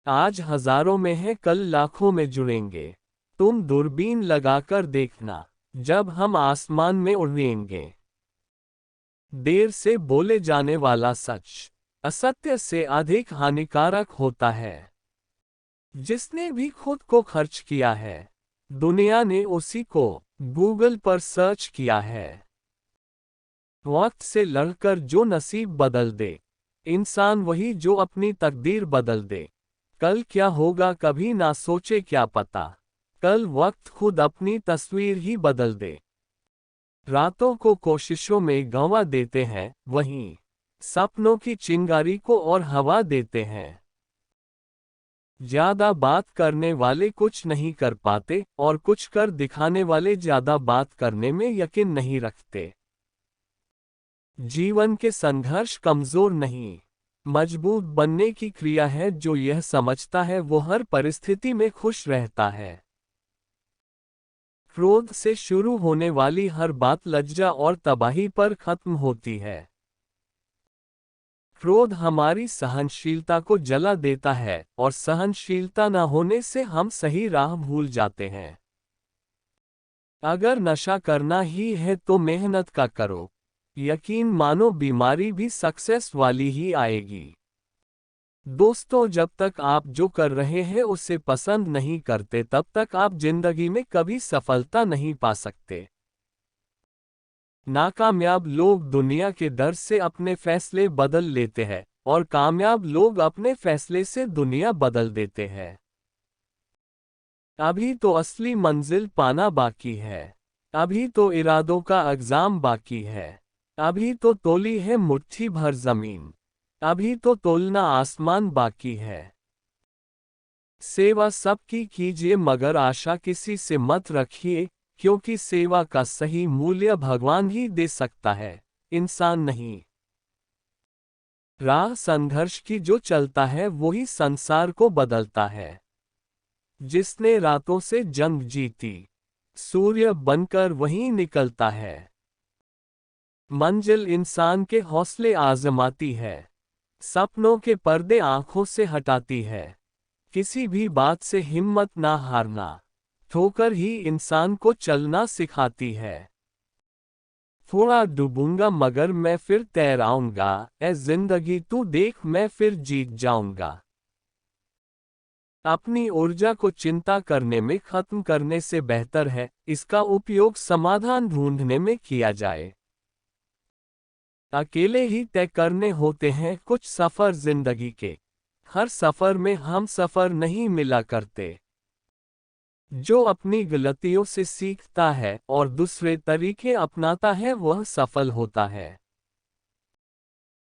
आज हजारों में है, कल लाखों में जुड़ेंगे। तुम दूरबीन लगाकर देखना, जब हम आसमान में उड़ेंगे। देर से बोले जाने वाला सच असत्य से अधिक हानिकारक होता है। जिसने भी खुद को खर्च किया है, दुनिया ने उसी को गूगल पर सर्च किया है। वक्त से लड़कर जो नसीब बदल दे, इंसान वही जो अपनी तकदीर बदल दे। कल क्या होगा कभी ना सोचे, क्या पता कल वक्त खुद अपनी तस्वीर ही बदल दे। रातों को कोशिशों में गंवा देते हैं, वहीं सपनों की चिंगारी को और हवा देते हैं। ज्यादा बात करने वाले कुछ नहीं कर पाते, और कुछ कर दिखाने वाले ज्यादा बात करने में यकीन नहीं रखते। जीवन के संघर्ष कमजोर नहीं, मजबूत बनने की क्रिया है। जो यह समझता है वो हर परिस्थिति में खुश रहता है। क्रोध से शुरू होने वाली हर बात लज्जा और तबाही पर खत्म होती है। क्रोध हमारी सहनशीलता को जला देता है, और सहनशीलता न होने से हम सही राह भूल जाते हैं। अगर नशा करना ही है तो मेहनत का करो। यकीन मानो बीमारी भी सक्सेस वाली ही आएगी। दोस्तों, जब तक आप जो कर रहे हैं उसे पसंद नहीं करते, तब तक आप जिंदगी में कभी सफलता नहीं पा सकते। नाकामयाब लोग दुनिया के डर से अपने फैसले बदल लेते हैं, और कामयाब लोग अपने फैसले से दुनिया बदल देते हैं। अभी तो असली मंजिल पाना बाकी है। अभी तो इरादों का एग्जाम बाकी है। अभी तो तोली है मुट्ठी भर जमीन। अभी तो तोलना आसमान बाकी है। सेवा सबकी कीजिए, मगर आशा किसी से मत रखिए, क्योंकि सेवा का सही मूल्य भगवान ही दे सकता है, इंसान नहीं। राह संघर्ष की जो चलता है वही संसार को बदलता है। जिसने रातों से जंग जीती, सूर्य बनकर वहीं निकलता है। मंजिल इंसान के हौसले आजमाती है, सपनों के पर्दे आंखों से हटाती है। किसी भी बात से हिम्मत ना हारना, ठोकर ही इंसान को चलना सिखाती है। थोड़ा डूबूंगा मगर मैं फिर तैर आऊंगा, ऐ जिंदगी तू देख मैं फिर जीत जाऊंगा। अपनी ऊर्जा को चिंता करने में खत्म करने से बेहतर है इसका उपयोग समाधान ढूंढने में किया जाए। अकेले ही तय करने होते हैं कुछ सफर जिंदगी के। हर सफर में हम सफर नहीं मिला करते। जो अपनी गलतियों से सीखता है और दूसरे तरीके अपनाता है वह सफल होता है।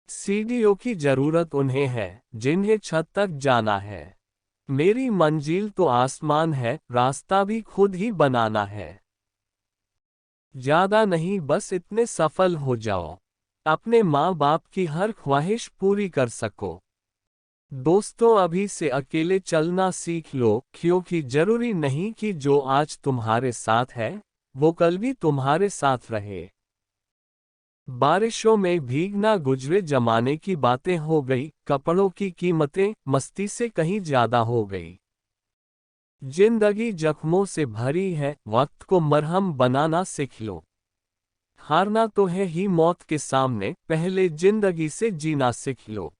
सीढ़ियों की जरूरत उन्हें है जिन्हें छत तक जाना है। मेरी मंजिल तो आसमान है, रास्ता भी खुद ही बनाना है। ज्यादा नहीं, बस इतने सफल हो जाओ अपने माँ बाप की हर ख्वाहिश पूरी कर सको। दोस्तों, अभी से अकेले चलना सीख लो, क्योंकि जरूरी नहीं कि जो आज तुम्हारे साथ है वो कल भी तुम्हारे साथ रहे। बारिशों में भीगना गुजरे जमाने की बातें हो गई, कपड़ों की कीमतें मस्ती से कहीं ज्यादा हो गई। जिंदगी जख्मों से भरी है, वक्त को मरहम बनाना सीख लो। हारना तो है ही मौत के सामने, पहले जिंदगी से जीना सीख लो।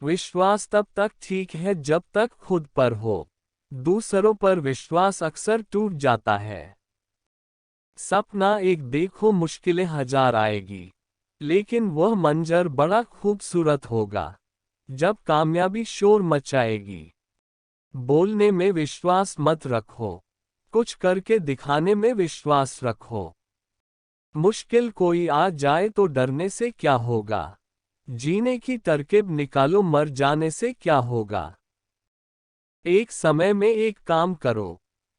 विश्वास तब तक ठीक है जब तक खुद पर हो, दूसरों पर विश्वास अक्सर टूट जाता है। सपना एक देखो, मुश्किलें हजार आएगी, लेकिन वह मंजर बड़ा खूबसूरत होगा जब कामयाबी शोर मचाएगी। बोलने में विश्वास मत रखो, कुछ करके दिखाने में विश्वास रखो। मुश्किल कोई आ जाए तो डरने से क्या होगा, जीने की तरकीब निकालो, मर जाने से क्या होगा। एक समय में एक काम करो,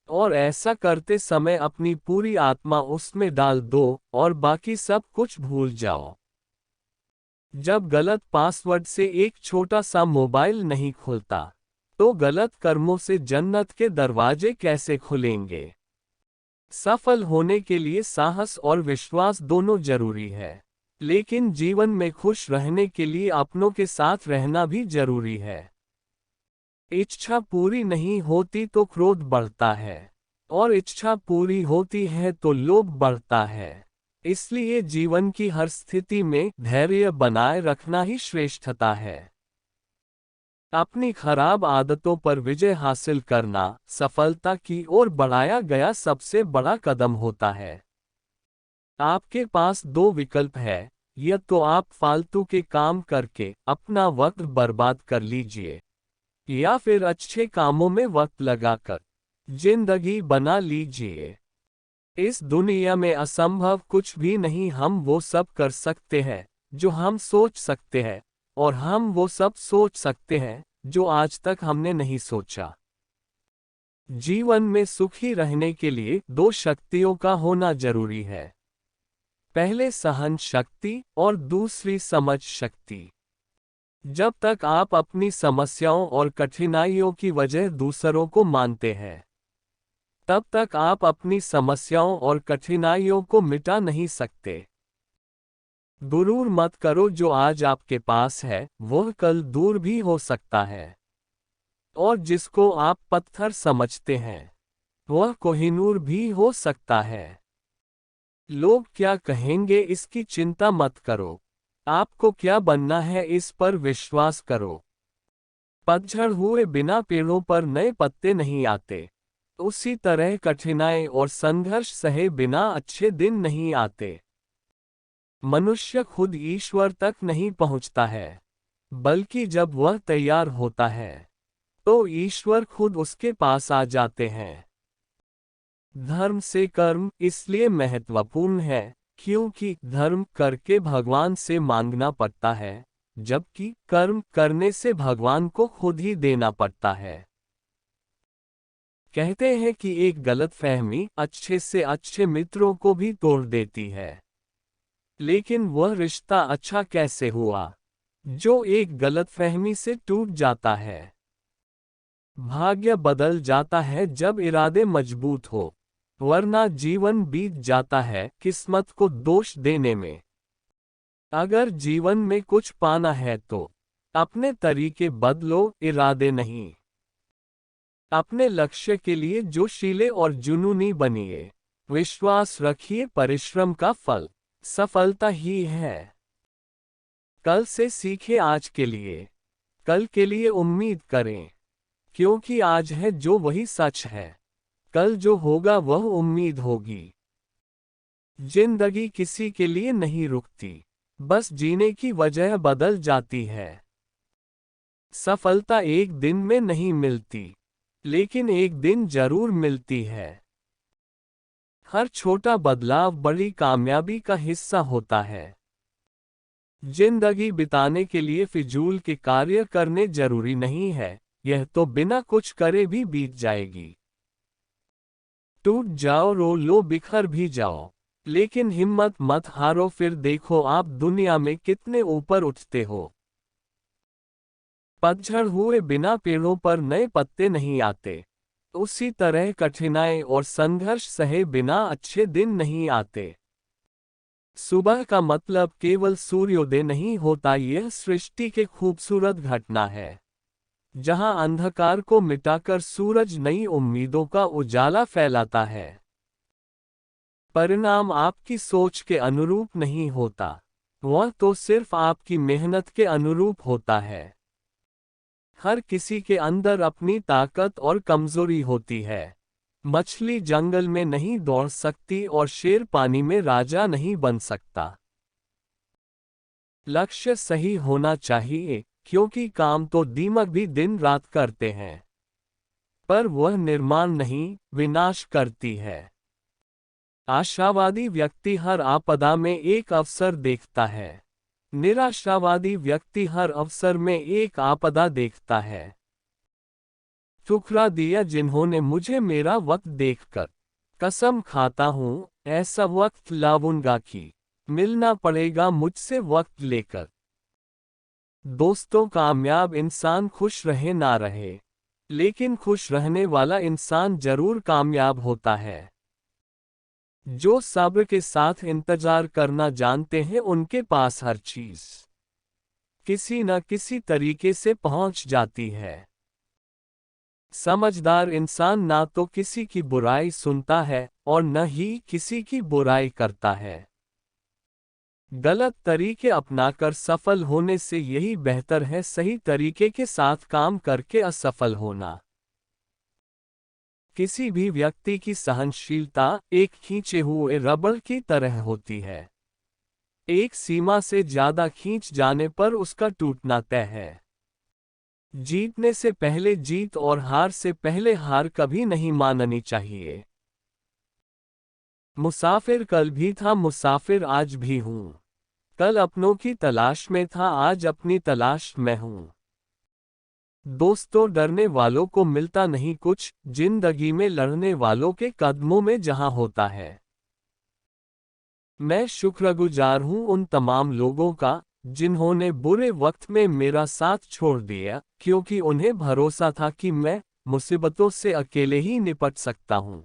और ऐसा करते समय अपनी पूरी आत्मा उसमें डाल दो, और बाकी सब कुछ भूल जाओ। जब गलत पासवर्ड से एक छोटा सा मोबाइल नहीं खुलता, तो गलत कर्मों से जन्नत के दरवाजे कैसे खुलेंगे। सफल होने के लिए साहस और विश्वास दोनों जरूरी है, लेकिन जीवन में खुश रहने के लिए अपनों के साथ रहना भी जरूरी है। इच्छा पूरी नहीं होती तो क्रोध बढ़ता है, और इच्छा पूरी होती है तो लोभ बढ़ता है। इसलिए जीवन की हर स्थिति में धैर्य बनाए रखना ही श्रेष्ठता है। अपनी खराब आदतों पर विजय हासिल करना सफलता की ओर बढ़ाया गया सबसे बड़ा कदम होता है। आपके पास दो विकल्प है, या तो आप फालतू के काम करके अपना वक्त बर्बाद कर लीजिए, या फिर अच्छे कामों में वक्त लगाकर जिंदगी बना लीजिए। इस दुनिया में असंभव कुछ भी नहीं। हम वो सब कर सकते हैं जो हम सोच सकते हैं, और हम वो सब सोच सकते हैं जो आज तक हमने नहीं सोचा। जीवन में सुखी रहने के लिए दो शक्तियों का होना जरूरी है। पहले सहन शक्ति और दूसरी समझ शक्ति। जब तक आप अपनी समस्याओं और कठिनाइयों की वजह दूसरों को मानते हैं, तब तक आप अपनी समस्याओं और कठिनाइयों को मिटा नहीं सकते। गुरूर मत करो, जो आज आपके पास है वह कल दूर भी हो सकता है, और जिसको आप पत्थर समझते हैं वह कोहिनूर भी हो सकता है। लोग क्या कहेंगे इसकी चिंता मत करो, आपको क्या बनना है इस पर विश्वास करो। पतझड़ हुए बिना पेड़ों पर नए पत्ते नहीं आते, उसी तरह कठिनाई और संघर्ष सहे बिना अच्छे दिन नहीं आते। मनुष्य खुद ईश्वर तक नहीं पहुंचता है, बल्कि जब वह तैयार होता है तो ईश्वर खुद उसके पास आ जाते हैं। धर्म से कर्म इसलिए महत्वपूर्ण है क्योंकि धर्म करके भगवान से मांगना पड़ता है, जबकि कर्म करने से भगवान को खुद ही देना पड़ता है। कहते हैं कि एक गलतफहमी अच्छे से अच्छे मित्रों को भी तोड़ देती है, लेकिन वह रिश्ता अच्छा कैसे हुआ जो एक गलतफहमी से टूट जाता है। भाग्य बदल जाता है जब इरादे मजबूत हो, वरना जीवन बीत जाता है किस्मत को दोष देने में। अगर जीवन में कुछ पाना है तो अपने तरीके बदलो, इरादे नहीं। अपने लक्ष्य के लिए जोशीले और जुनूनी बनिए। विश्वास रखिए, परिश्रम का फल सफलता ही है। कल से सीखे आज के लिए, कल के लिए उम्मीद करें, क्योंकि आज है जो वही सच है, कल जो होगा वह उम्मीद होगी। जिंदगी किसी के लिए नहीं रुकती, बस जीने की वजह बदल जाती है। सफलता एक दिन में नहीं मिलती, लेकिन एक दिन जरूर मिलती है। हर छोटा बदलाव बड़ी कामयाबी का हिस्सा होता है। जिंदगी बिताने के लिए फिजूल के कार्य करने जरूरी नहीं है, यह तो बिना कुछ करे भी बीत जाएगी। टूट जाओ, रो लो, बिखर भी जाओ, लेकिन हिम्मत मत हारो, फिर देखो आप दुनिया में कितने ऊपर उठते हो। पतझड़ हुए बिना पेड़ों पर नए पत्ते नहीं आते, उसी तरह कठिनाई और संघर्ष सहे बिना अच्छे दिन नहीं आते। सुबह का मतलब केवल सूर्योदय नहीं होता, यह सृष्टि के खूबसूरत घटना है, जहां अंधकार को मिटाकर सूरज नई उम्मीदों का उजाला फैलाता है। परिणाम आपकी सोच के अनुरूप नहीं होता, वह तो सिर्फ आपकी मेहनत के अनुरूप होता है। हर किसी के अंदर अपनी ताकत और कमजोरी होती है। मछली जंगल में नहीं दौड़ सकती और शेर पानी में राजा नहीं बन सकता। लक्ष्य सही होना चाहिए, क्योंकि काम तो दीमक भी दिन रात करते हैं, पर वह निर्माण नहीं, विनाश करती है। आशावादी व्यक्ति हर आपदा में एक अवसर देखता है, निराशावादी व्यक्ति हर अवसर में एक आपदा देखता है। ठुकरा दिया जिन्होंने मुझे मेरा वक्त देखकर, कसम खाता हूँ ऐसा वक्त लाऊंगा कि मिलना पड़ेगा मुझसे वक्त लेकर। दोस्तों, कामयाब इंसान खुश रहे ना रहे, लेकिन खुश रहने वाला इंसान जरूर कामयाब होता है। जो सब्र के साथ इंतजार करना जानते हैं, उनके पास हर चीज किसी न किसी तरीके से पहुंच जाती है। समझदार इंसान ना तो किसी की बुराई सुनता है और न ही किसी की बुराई करता है। गलत तरीके अपनाकर सफल होने से यही बेहतर है सही तरीके के साथ काम करके असफल होना। किसी भी व्यक्ति की सहनशीलता एक खींचे हुए रबर की तरह होती है। एक सीमा से ज्यादा खींच जाने पर उसका टूटना तय है। जीतने से पहले जीत और हार से पहले हार कभी नहीं माननी चाहिए। मुसाफिर कल भी था, मुसाफिर आज भी हूँ। कल अपनों की तलाश में था, आज अपनी तलाश में हूँ। दोस्तों, डरने वालों को मिलता नहीं कुछ, जिंदगी में लड़ने वालों के कदमों में जहां होता है। मैं शुक्रगुजार हूं उन तमाम लोगों का जिन्होंने बुरे वक्त में मेरा साथ छोड़ दिया, क्योंकि उन्हें भरोसा था कि मैं मुसीबतों से अकेले ही निपट सकता हूं।